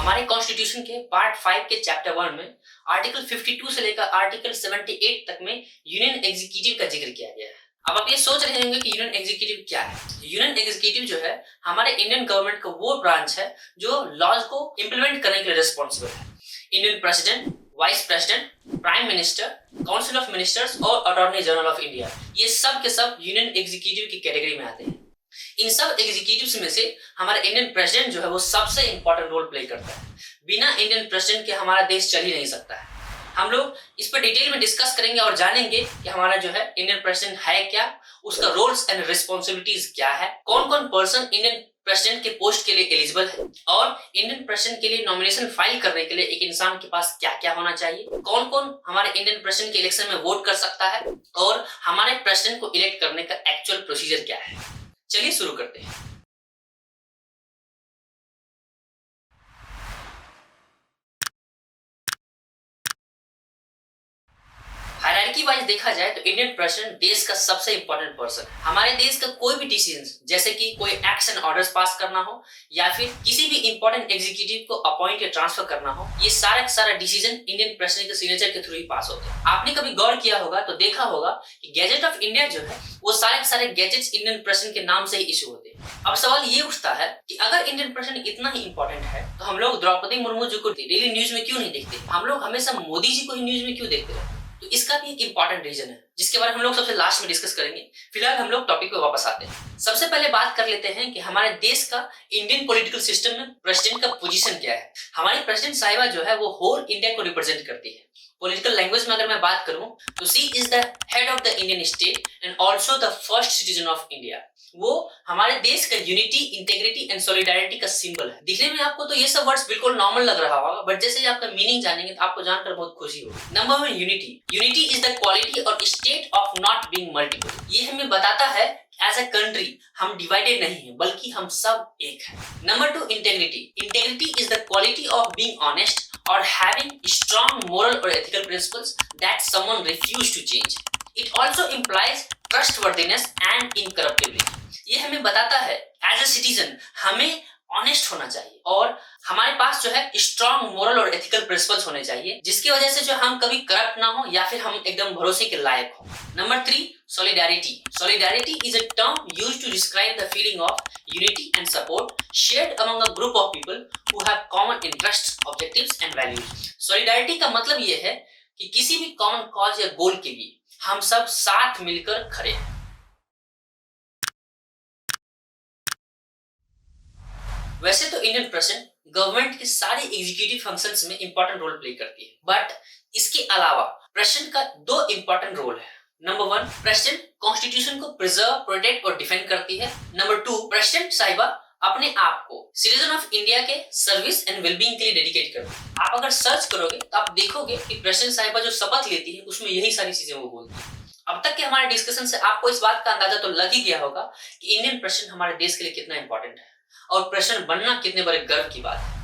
हमारे कॉन्स्टिट्यूशन के पार्ट 5 के चैप्टर 1 में आर्टिकल 52 से लेकर आर्टिकल 78 तक में यूनियन एग्जीक्यूटिव का जिक्र किया गया है। अब आप ये सोच रहे होंगे कि यूनियन एग्जीक्यूटिव क्या है। यूनियन एग्जीक्यूटिव जो है हमारे इंडियन गवर्नमेंट का वो ब्रांच है जो लॉज को इंप्लीमेंट करने के लिए रिस्पॉन्सिबल है। Indian president, vice president, prime minister, council of ministers और अटॉर्नी जनरल ऑफ इंडिया, ये सब के सब यूनियन एग्जीक्यूटिव की कैटेगरी में आते हैं। इन सब एग्जीक्यूटिव्स में से हमारा इंडियन प्रेसिडेंट जो है वो सबसे इंपॉर्टेंट रोल प्ले करता है। बिना इंडियन प्रेसिडेंट के हमारा देश चल ही नहीं सकता है। हम लोग इस पर डिटेल में डिस्कस करेंगे और जानेंगे कि हमारा जो है इंडियन प्रेसिडेंट है क्या, उसका रोल्स एंड रिस्पॉन्सिबिलिटीज क्या है, कौन कौन पर्सन इंडियन प्रेसिडेंट के पोस्ट के लिए एलिजिबल है और इंडियन प्रेसिडेंट के लिए नॉमिनेशन फाइल करने के लिए एक इंसान के पास क्या क्या होना चाहिए, कौन कौन हमारे इंडियन प्रेसिडेंट के इलेक्शन में वोट कर सकता है और हमारे प्रेसिडेंट को इलेक्ट करने का एक्चुअल प्रोसीजर क्या है। चलिए शुरू करते हैं। हायरार्की वाइज देखा जाए तो इंडियन प्रेसिडेंट देश का सबसे इंपॉर्टेंट पर्सन है। हमारे देश का कोई भी डिसीजन, जैसे कि कोई एक्शन ऑर्डर्स पास करना हो या फिर किसी भी इंपॉर्टेंट एग्जीक्यूटिव को अपॉइंट या ट्रांसफर करना हो, ये सारा डिसीजन इंडियन प्रेसिडेंट के सिग्नेचर के थ्रू ही पास होते हैं। आपने कभी गौर किया होगा तो देखा होगा कि गैजेट ऑफ इंडिया जो है वो सारे गैजेट्स इंडियन प्रेसिडेंट के नाम से ही इशू होते हैं। अब सवाल ये उठता है कि अगर इंडियन प्रेसिडेंट इतना ही इंपॉर्टेंट है तो हम लोग द्रौपदी मुर्मू जी को डेली न्यूज में क्यों नहीं देखते, हम लोग हमेशा मोदी जी को ही न्यूज में क्यों देखते हैं। तो इसका भी एक इंपॉर्टेंट रीजन है जिसके बारे में हम लोग सबसे लास्ट में डिस्कस करेंगे। फिलहाल हम लोग टॉपिक पे वापस आते हैं। सबसे पहले बात कर लेते हैं कि हमारे देश का इंडियन पॉलिटिकल सिस्टम में प्रेसिडेंट का पोजीशन क्या है। हमारी प्रेसिडेंट साहिबा जो है वो होल इंडिया को रिप्रेजेंट करती है। पॉलिटिकल लैंग्वेज में अगर मैं बात करूं तो she is the head of the Indian state and also the first citizen of India. वो हमारे देश का यूनिटी, इंटेग्रिटी एंड सॉलिडारिटी का सिंबल है। दिखने में आपको तो ये सब वर्ड्स बिल्कुल नॉर्मल लग रहा होगा, बट जैसे ही आपका मीनिंग जानेंगे तो आपको जानकर बहुत खुशी होगी। Number 1, unity. Unity is the quality और state of not being multiple. ये हमें बताता है एज अ कंट्री हम डिवाइडेड नहीं है बल्कि हम सब एक है। Number 2, integrity. Integrity is the quality of being honest or having strong moral or ethical principles that someone refuse to change. It also implies trustworthiness and incorruptibility. ये हमें बताता है एज अ सिटीजन हमें ऑनेस्ट होना चाहिए और हमारे पास जो है स्ट्रॉन्ग मोरल और एथिकल प्रिंसिपल्स होने चाहिए जिसकी वजह से जो हम कभी करप्ट ना हो या फिर हम एकदम भरोसे के लायक हो। Number 3, solidarity. Solidarity is a term used to describe the feeling of unity and support shared among a group of people who have common interests, objectives and values. Solidarity का मतलब ये है कि किसी भी कॉमन कॉज या गोल के लिए हम सब साथ मिलकर खड़े हैं। वैसे तो इंडियन प्रेसिडेंट गवर्नमेंट के सारे एग्जीक्यूटिव फंक्शंस में इंपॉर्टेंट रोल प्ले करती है, बट इसके अलावा प्रेसिडेंट का 2 इंपॉर्टेंट रोल है। नंबर 1, प्रेसिडेंट कॉन्स्टिट्यूशन को प्रिजर्व, प्रोटेक्ट और डिफेंड करती है। नंबर 2, प्रेसिडेंट साहिबा अपने आप को सिटीजन ऑफ इंडिया के सर्विस एंड वेलबींग के लिए डेडिकेट करती है। आप अगर सर्च करोगे तो आप देखोगे कि प्रेसिडेंट साहिबा जो शपथ लेती है उसमें यही सारी चीजें वो बोलती है। अब तक के हमारे डिस्कशन से आपको इस बात का अंदाजा तो लग ही गया होगा कि इंडियन प्रेसिडेंट हमारे देश के लिए कितना इंपॉर्टेंट है और प्रेसिडेंट बनना कितने बड़े गर्व की बात है।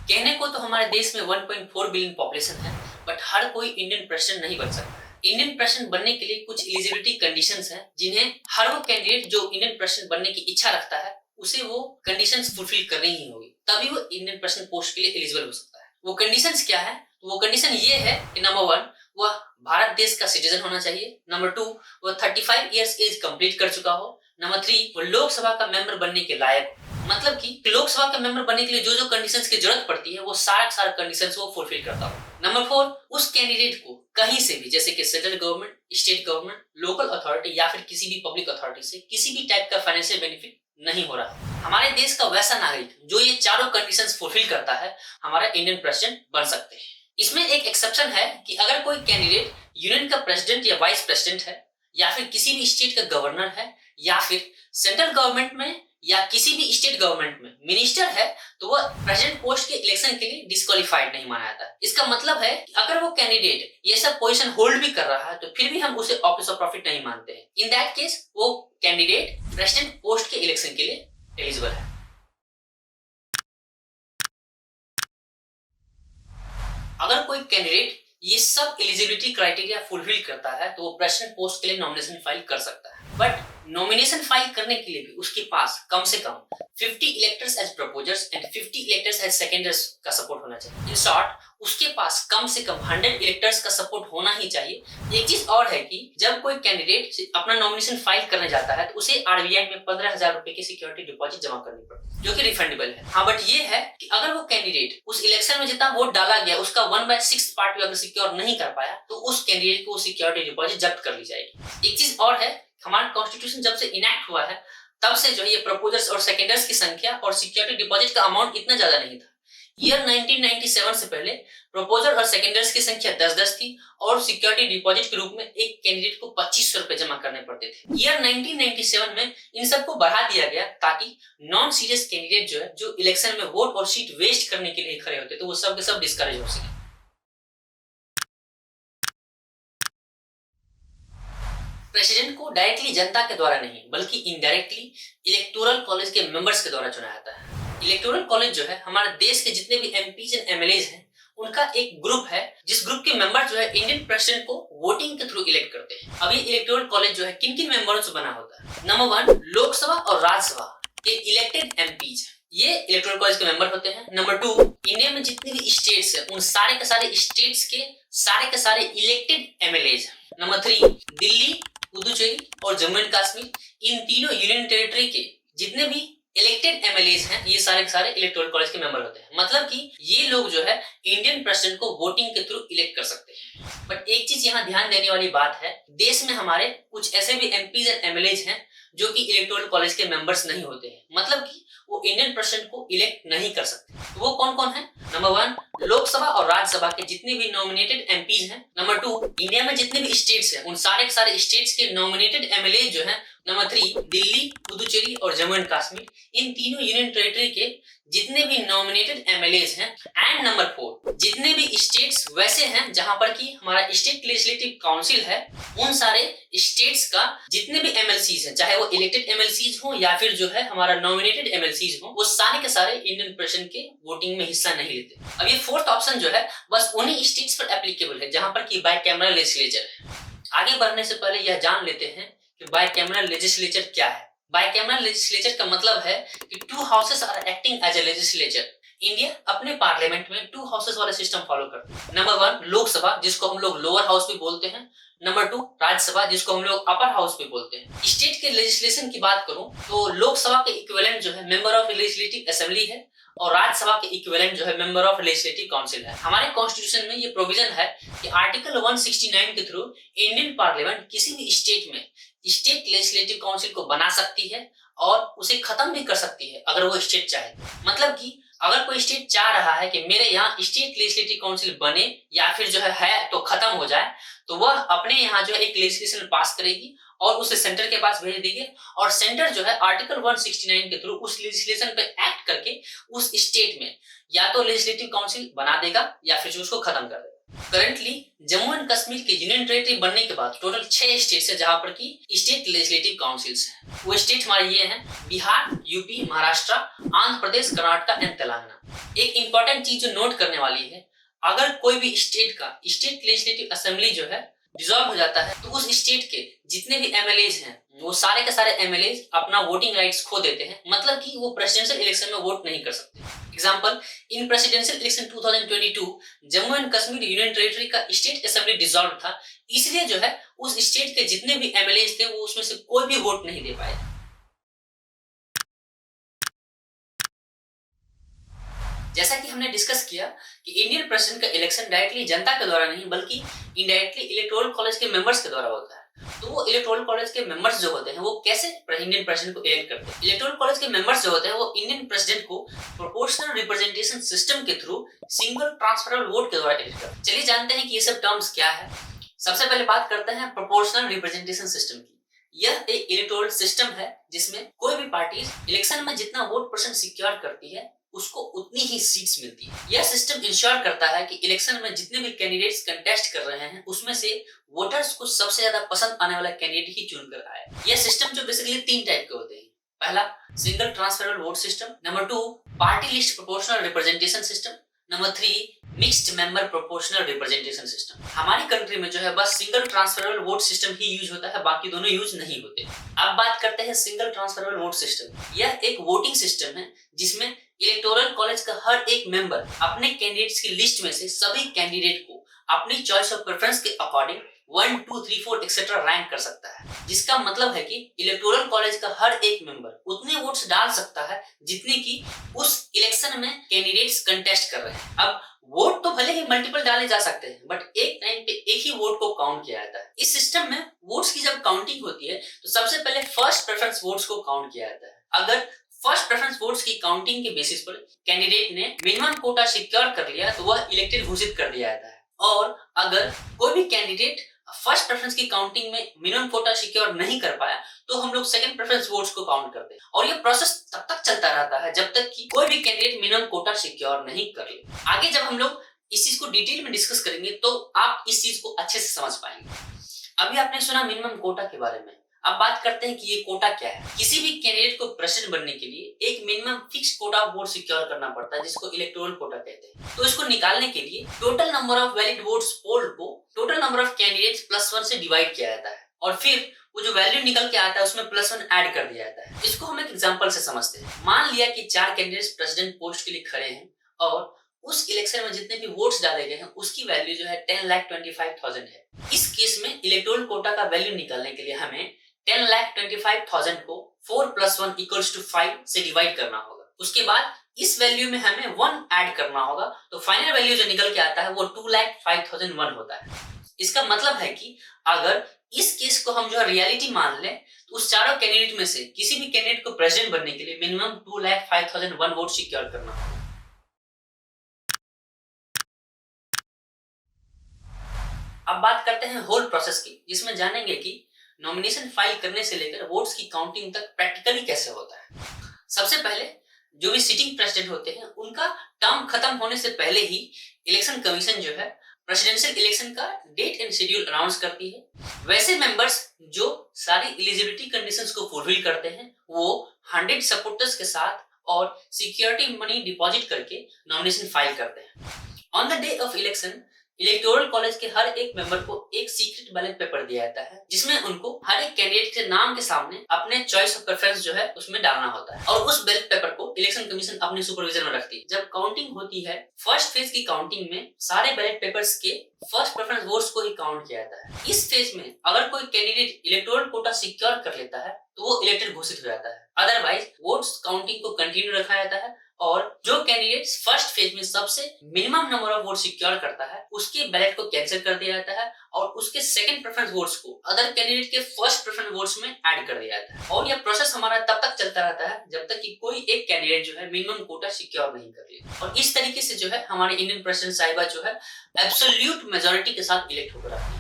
कहने को तो हमारे देश में 1.4 बिलियन पॉपुलेशन है, बट हर कोई इंडियन प्रेसिडेंट नहीं बन सकता है। इंडियन प्रेसिडेंट बनने के लिए कुछ एलिजिबिलिटी कंडीशंस हैं जिन्हें हर वो कैंडिडेट जो इंडियन प्रेसिडेंट बनने की इच्छा रखता है उसे वो कंडीशंस फुलफिल करनी ही होगी, तभी वो इंडियन प्रेसिडेंट पोस्ट के लिए एलिजिबल हो सकता है। वो कंडीशंस क्या है? तो वो कंडीशन ये है कि नंबर 1, वह भारत देश का सिटीजन होना चाहिए। नंबर 2, वह 35 इयर्स एज कंप्लीट कर चुका हो। नंबर 3, वो लोकसभा का मेंबर बनने के लायक हो। मतलब कि लोकसभा का मेंबर बनने के लिए जो कंडीशंस की जरूरत पड़ती है वो सारा कंडीशंस वो फुलफिल करता हो। नंबर 4, उस कैंडिडेट को कहीं से भी, जैसे कि central government, state government, local authority या फिर किसी भी पब्लिक अथॉरिटी से किसी भी टाइप का फाइनेंशियल बेनिफिट नहीं हो रहा। हमारे देश का वैसा नागरिक जो ये चारों कंडीशंस फुलफिल करता है हमारा इंडियन प्रेसिडेंट बन सकते हैं। इसमें एक एक्सेप्शन है कि अगर कोई कैंडिडेट यूनियन का प्रेसिडेंट या वाइस प्रेसिडेंट है या फिर किसी भी स्टेट का गवर्नर है या फिर सेंट्रल गवर्नमेंट में या किसी भी स्टेट गवर्नमेंट में मिनिस्टर है तो वह प्रेसिडेंट पोस्ट के इलेक्शन के लिए डिस्क्वालीफाइड नहीं माना जाता। इसका मतलब है कि अगर वो कैंडिडेट ये सब पोजीशन होल्ड भी कर रहा है तो फिर भी हम उसे ऑफिस ऑफ प्रॉफिट नहीं मानते हैं। इन दैट केस वो कैंडिडेट प्रेसिडेंट पोस्ट के इलेक्शन के लिए एलिजिबल है। अगर कोई कैंडिडेट ये सब एलिजिबिलिटी क्राइटेरिया फुलफिल करता है तो वो प्रेसिडेंट पोस्ट के लिए नॉमिनेशन फाइल कर सकता है, बट नॉमिनेशन फाइल करने के लिए भी उसके पास कम से कम 50 electors as proposers and 50 electors as seconders का सपोर्ट होना चाहिए। इन शॉर्ट, उसके पास कम से कम 100 इलेक्टर्स का सपोर्ट होना ही चाहिए। एक चीज और है कि जब कोई कैंडिडेट अपना नॉमिनेशन फाइल करने जाता है तो उसे आरबीआई में 15,000 रुपए की सिक्योरिटी डिपॉजिट जमा करनी पड़ती है, जो कि रिफंडेबल है। हाँ, बट ये है कि अगर वो कैंडिडेट उस इलेक्शन में जितना वोट डाला गया उसका 1/6 पार्ट भी अगर सिक्योर नहीं कर पाया तो उस कैंडिडेट को सिक्योरिटी डिपॉजिट जब्त कर ली जाएगी। एक चीज और है, हमारा कॉन्स्टिट्यूशन जब से इनैक्ट हुआ है तब से जो है ये प्रपोजर्स और सेकेंडर्स की संख्या और सिक्योरिटी डिपॉजिट का अमाउंट इतना ज्यादा नहीं था। ईयर 1997 से पहले प्रपोजर और सेकेंडर्स की संख्या 10-10 थी और सिक्योरिटी डिपॉजिट के रूप में एक कैंडिडेट को 2500 रुपए जमा करने पड़ते थे। ईयर 1997 में इन सबको बढ़ा दिया गया ताकि नॉन सीरियस कैंडिडेट जो है, जो इलेक्शन में वोट और सीट वेस्ट करने के लिए खड़े होते तो वो सब के सब डिस्करेज हो सके। प्रेसिडेंट को डायरेक्टली जनता के द्वारा नहीं बल्कि इनडायरेक्टली इलेक्टोरल कॉलेज के मेंबर्स के द्वारा चुना जाता है। इलेक्टोरल कॉलेज जो है हमारे देश के जितने भी एमपीज एंड एमएलएज हैं उनका एक ग्रुप है, जिस ग्रुप के मेंबर जो है इंडियन प्रेसिडेंट को वोटिंग के थ्रू इलेक्ट करते हैं। अब ये इलेक्टोरल कॉलेज जो है किन किन मेंबरों से बना होता है? नंबर 1, लोकसभा और राज्यसभा के इलेक्टेड एमपीज, ये इलेक्टोरल कॉलेज के मेंबर होते हैं। नंबर 2, इंडिया में जितने भी स्टेट्स है उन सारे के सारे elected MLAs. Number 3, Delhi, Puducherry और जम्मू एंड कश्मीर, इन तीनों यूनियन टेरिटरी के जितने भी इलेक्टेड एमएलएज हैं ये सारे के सारे इलेक्टोरल कॉलेज के मेंबर होते हैं। मतलब कि ये लोग जो है इंडियन प्रेसिडेंट को वोटिंग के थ्रू इलेक्ट कर सकते हैं। बट एक चीज यहाँ ध्यान देने वाली बात है, देश में हमारे कुछ ऐसे भी एमपीज एंड एमएलएज हैं जो कि इलेक्टोरल कॉलेज के मेंबर्स नहीं होते हैं, मतलब कि वो इंडियन प्रेसिडेंट को इलेक्ट नहीं कर सकते। तो वो कौन कौन है? नंबर 1, लोकसभा और राज्यसभा के जितने भी नॉमिनेटेड एमपीज हैं। नंबर 2, इंडिया में जितने भी स्टेट्स हैं उन सारे के सारे स्टेट्स के नॉमिनेटेड एमएलए जो हैं। नंबर 3, दिल्ली, पुदुचेरी और जम्मू एंड कश्मीर, इन तीनों यूनियन टेरिटरी के जितने भी नॉमिनेटेड एमएलएज हैं। एंड नंबर 4, जितने भी स्टेट्स वैसे हैं जहां पर कि हमारा स्टेट लेजिस्लेटिव काउंसिल है, उन सारे स्टेट्स का जितने भी एमएलसीज हैं, चाहे वो इलेक्टेड एमएलसीज हो या फिर जो है हमारा नॉमिनेटेड एमएलसीज हो, वो सारे के सारे इंडियन प्रेसिडेंट के वोटिंग में हिस्सा नहीं लेते। अब ये फोर्थ ऑप्शन जो है बस उन्हीं स्टेट्स पर एप्लीकेबल है जहां पर कि बाइकैमरल लेजिस्लेचर है। आगे बढ़ने से पहले यह जान लेते हैं कि बाइकैमरल लेजिस्लेचर क्या है। बाइकैमरल लेजिस्लेचर का मतलब है कि 2 houses are acting as a legislature. India अपने पार्लियामेंट में 2 हाउसेस वाला सिस्टम फॉलो करता है। नंबर 1, लोकसभा, जिसको हम लोग लोअर हाउस भी बोलते हैं। नंबर 2, राज्यसभा, जिसको हम लोग अपर हाउस भी बोलते हैं। स्टेट के लेजिस्लेशन की बात करूं तो लोकसभा के इक्विवेलेंट जो है मेंबर ऑफ लेजिस्लेटिव असेंबली है और राज्यसभा के इक्विवेलेंट जो है मेंबर ऑफ लेजिस्लेटिव काउंसिल है। हमारे कॉन्स्टिट्यूशन में ये प्रोविजन है कि आर्टिकल 169 के थ्रू इंडियन पार्लियामेंट किसी भी स्टेट में स्टेट लेजिस्लेटिव काउंसिल को बना सकती है और उसे खत्म भी कर सकती है अगर वो स्टेट चाहे। मतलब कि अगर कोई स्टेट चाह रहा है कि मेरे यहाँ स्टेट लेजिस्लेटिव काउंसिल बने या फिर जो है तो खत्म हो जाए, तो वह अपने यहाँ जो है एक लेजिस्लेशन पास करेगी और उसे सेंटर के पास भेज देगी और सेंटर जो है आर्टिकल 169 के थ्रू उस लेजिस्लेशन पे एक्ट करके उस स्टेट में या तो लेजिस्लेटिव काउंसिल बना देगा या फिर उसको खत्म कर देगा। करंटली जम्मू एंड कश्मीर के यूनियन टेरिटरी बनने के बाद टोटल 6 स्टेट्स है जहां पर की स्टेट लेजिस्लेटिव काउंसिल्स हैं। वो स्टेट हमारे ये हैं: बिहार, यूपी, महाराष्ट्र, आंध्र प्रदेश, कर्नाटक एंड तेलंगाना। एक इंपॉर्टेंट चीज जो नोट करने वाली है, अगर कोई भी स्टेट का स्टेट लेजिस्लेटिव असेंबली जो है डिसॉल्व हो जाता है तो उस स्टेट के जितने भी एमएलएज हैं वो सारे के सारे एमएलएज अपना वोटिंग राइट्स खो देते हैं। मतलब कि वो प्रेसिडेंशियल इलेक्शन में वोट नहीं कर सकते। Example, in presidential election 2022 Jammu and Kashmir union territory का स्टेट असेंबली डिसॉल्व था, इसलिए जो है उस स्टेट के जितने भी एमएलएज थे वो उसमें से कोई भी वोट नहीं दे पाए। जैसा कि हमने डिस्कस किया कि इंडियन प्रेसिडेंट का इलेक्शन डायरेक्टली जनता के द्वारा नहीं बल्कि इनडायरेक्टली इलेक्टोरल कॉलेज के मेंबर्स के द्वारा होता है। तो वो इलेक्टोरल कॉलेज के मेंबर्स जो होते हैं वो कैसे इंडियन प्रेसिडेंट को इलेक्ट करते हैं? इलेक्टोरल कॉलेज के मेंबर्स जो होते हैं वो इंडियन प्रेसिडेंट को प्रोपोर्शनल रिप्रेजेंटेशन सिस्टम के थ्रू सिंगल ट्रांसफरेबल वोट के द्वारा इलेक्ट करते हैं। चलिए जानते हैं कि ये सब टर्म्स क्या है। सबसे पहले बात करते हैं प्रोपोर्शनल रिप्रेजेंटेशन सिस्टम की। यह एक इलेक्टोरल सिस्टम है जिसमें कोई भी पार्टी इलेक्शन में जितना वोट परसेंट सिक्योर करती है उसको उतनी ही सीट्स मिलती है। यह सिस्टम इंश्योर करता है कि इलेक्शन में जितने भी कैंडिडेट्स कंटेस्ट कर रहे हैं उसमें से वोटर्स को सबसे ज्यादा पसंद आने वाला कैंडिडेट ही चुनकर आए। यह सिस्टम जो बेसिकली 3 टाइप के होते हैं। पहला, single transferable vote system. Number 2, party list proportional representation system. Number 3, mixed member proportional representation system. हमारी कंट्री में जो है बस सिंगल ट्रांसफरेबल वोट सिस्टम ही यूज होता है, बाकी दोनों यूज नहीं होते। अब बात करते हैं सिंगल ट्रांसफरेबल वोट सिस्टम। यह एक वोटिंग सिस्टम है जिसमें इलेक्टोरल कॉलेज का हर एक मेंबर अपने कैंडिडेट्स की लिस्ट में से सभी कैंडिडेट को अपनी चॉइस ऑफ प्रेफरेंस के अकॉर्डिंग 1, 2, 3, 4 एक्सेट्रा रैंक कर सकता है। जिसका मतलब है कि इलेक्टोरल कॉलेज का हर एक मेंबर उतने वोट्स डाल सकता है जितने की उस इलेक्शन में कैंडिडेट्स कंटेस्ट कर रहे हैं। अब वोट तो भले ही मल्टीपल डाले जा सकते हैं, बट एक टाइम पे एक ही वोट को काउंट किया जाता है। इस सिस्टम में वोट्स की जब काउंटिंग होती है तो सबसे पहले फर्स्ट प्रेफरेंस वोट्स को काउंट किया जाता है। अगर फर्स्ट प्रेफरेंस वोट्स की काउंटिंग के बेसिस पर कैंडिडेट ने मिनिमम कोटा सिक्योर कर लिया तो वह इलेक्टेड घोषित कर दिया जाता है। और अगर कोई भी कैंडिडेट फर्स्ट प्रेफरेंस की काउंटिंग में मिनिमम कोटा सिक्योर नहीं कर पाया तो हम लोग सेकंड प्रेफरेंस वोट्स को काउंट करते हैं। और ये प्रोसेस तब तक चलता रहता है जब तक कि कोई भी कैंडिडेट मिनिमम कोटा सिक्योर नहीं कर ले। आगे जब हम लोग इस चीज को डिटेल में डिस्कस करेंगे तो आप इस चीज को अच्छे से समझ पाएंगे। अभी आपने सुना मिनिमम कोटा के बारे में, अब बात करते हैं कि ये कोटा क्या है। किसी भी कैंडिडेट को प्रेसिडेंट बनने के लिए एक minimum fix quota vote secure करना पड़ता है जिसको इलेक्टोरल कोटा कहते हैं। तो इसको निकालने के लिए total number of valid votes polled को टोटल नंबर ऑफ कैंडिडेट्स +1 से डिवाइड किया जाता है और फिर वो जो वैल्यू निकल के आता है उसमें +1 ऐड कर दिया जाता है। इसको हम एक एग्जांपल से समझते हैं। मान लिया कि 4 कैंडिडेट्स प्रेसिडेंट पोस्ट के लिए खड़े हैं और उस इलेक्शन में जितने भी वोट्स डाले गए हैं उसकी वैल्यू जो है 10,25,000 है। इस केस में इलेक्टोरल कोटा का वैल्यू निकालने के लिए हमें 10,25,000 को 4 + 1 = 5 से डिवाइड करना होगा। उसके बाद इस वैल्यू में हमें 1 ऐड करना होगा तो फाइनल वैल्यू जो निकल के आता है वो 2,05,001 होता है। इसका मतलब है कि अगर इस केस को हम जो है रियलिटी मान लें तो उस चारों कैंडिडेट में से किसी भी कैंडिडेट को प्रेसिडेंट बनने के लिए मिनिमम 2,05,001 वोट सिक्योर करना होगा। अब बात करते हैं होल प्रोसेस की, जिसमें जानेंगे कि नॉमिनेशन फाइल करने से लेकर वोट्स की काउंटिंग तक प्रैक्टिकली कैसे होता है। सबसे पहले जो भी सिटिंग प्रेसिडेंट होते हैं उनका टर्म खत्म होने से पहले ही इलेक्शन कमीशन जो है प्रेसिडेंशियल इलेक्शन का डेट एंड शेड्यूल अनाउंस करती है। वैसे मेंबर्स जो सारी एलिजिबिलिटी कंडीशंस को फुलफिल करते हैं वो 100 सपोर्टर्स के साथ और सिक्योरिटी मनी डिपॉजिट करके नॉमिनेशन फाइल करते हैं। On the day of election electoral college के हर एक मेंबर को एक सीक्रेट बैलेट पेपर दिया जाता है जिसमें उनको हर एक कैंडिडेट के नाम के सामने अपने चॉइस ऑफ प्रेफरेंस जो है उसमें डालना होता है और उस बैलेट पेपर को इलेक्शन कमीशन अपनी सुपरविजन में रखती है। जब काउंटिंग होती है फर्स्ट फेज की काउंटिंग में सारे बैलेट पेपर्स के फर्स्ट प्रेफरेंस वोट्स को ही काउंट किया जाता है। इस फेज में अगर कोई कैंडिडेट इलेक्टोरल कोटा सिक्योर कर लेता है तो वो इलेक्टेड घोषित हो जाता है, अदरवाइज वोट्स काउंटिंग को कंटिन्यू रखा जाता है और जो कैंडिडेट फर्स्ट फेज में सबसे minimum number of vote secure करता है उसके बैलेट को कैंसिल कर दिया जाता है और उसके सेकंड प्रेफरेंस वोट्स को अदर कैंडिडेट के फर्स्ट प्रेफरेंस वोट्स में ऐड कर दिया जाता है। और यह प्रोसेस हमारा तब तक चलता रहता है जब तक कि कोई एक कैंडिडेट जो है मिनिमम कोटा सिक्योर नहीं कर ले। और इस तरीके से जो है हमारे इंडियन प्रेसिडेंट साहिबा जो है एब्सोल्यूट मेजॉरिटी के साथ इलेक्ट होकर आती है।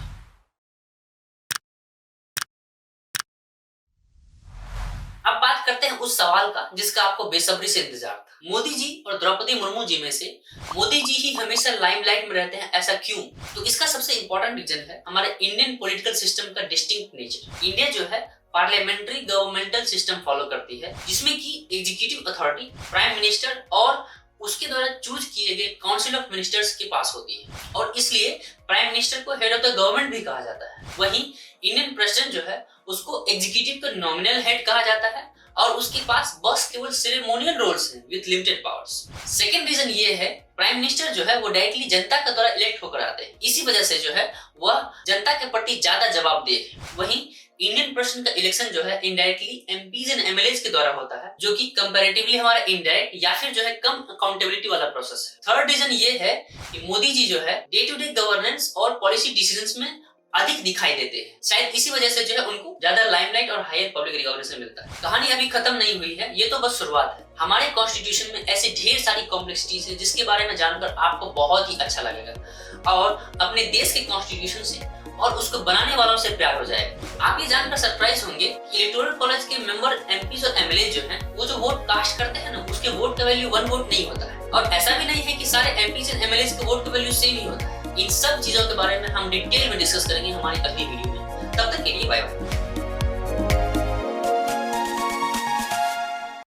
अब बात करते हैं उस सवाल का जिसका आपको बेसब्री से इंतजार था। मोदी जी और द्रौपदी मुर्मू जी में से मोदी जी ही हमेशा लाइमलाइट में रहते हैं, ऐसा क्यों? तो इसका सबसे इंपॉर्टेंट रीजन है हमारे इंडियन पॉलिटिकल सिस्टम का डिस्टिंक्ट नेचर। इंडिया जो है पार्लियामेंट्री गवर्नमेंटल सिस्टम फॉलो करती है जिसमें कि एग्जीक्यूटिव अथॉरिटी प्राइम मिनिस्टर और उसके द्वारा चूज किए गए काउंसिल ऑफ मिनिस्टर्स के पास होती है और इसलिए प्राइम मिनिस्टर को हेड ऑफ द गवर्नमेंट भी कहा जाता है। वहीं इंडियन प्रेसिडेंट जो है उसको एग्जीक्यूटिव का नॉमिनल हेड कहा जाता है और उसके पास बस केवल सेरेमोनियल रोल्स हैं with limited powers. Second reason ये है प्राइम मिनिस्टर जो है वो डायरेक्टली जनता के द्वारा इलेक्ट होकर आते हैं, इसी वजह से जो है वह जनता के प्रति ज्यादा जवाबदेह है। वहीं इंडियन प्रेसिडेंट का इलेक्शन जो है इनडायरेक्टली एमपीज एंड एमएलएज के द्वारा होता है जो कि कंपैरेटिवली हमारा इनडायरेक्ट या फिर जो है कम अकाउंटेबिलिटी वाला प्रोसेस है। थर्ड रीजन ये है कि मोदी जी जो है डे टू डे गवर्नेंस और पॉलिसी डिसीजंस में अधिक दिखाई देते हैं, शायद इसी वजह से जो है उनको ज्यादा लाइमलाइट और हायर पब्लिक रिकॉग्निशन मिलता है। कहानी अभी खत्म नहीं हुई है, ये तो बस शुरुआत है। हमारे कॉन्स्टिट्यूशन में ऐसे ढेर सारी कॉम्प्लेक्सिटीज है जिसके बारे में जानकर आपको बहुत ही अच्छा लगेगा और अपने देश के कॉन्स्टिट्यूशन से और उसको बनाने वालों से प्यार हो जाएगा। आप ये जानकर सरप्राइज होंगे कि इलेक्टोरल कॉलेज के मेंबर एमपीज और एमएलए जो हैं वो जो वोट कास्ट करते हैं ना उसके वोट का वैल्यू 1 वोट नहीं होता है और ऐसा भी नहीं है कि सारे एमपीज और एमएलए के वोट का वैल्यू सेम ही होता है। इन सब चीजों के बारे में हम डिटेल में डिस्कस करेंगे हमारी अगली वीडियो में। तब तक के लिए बाय बाय।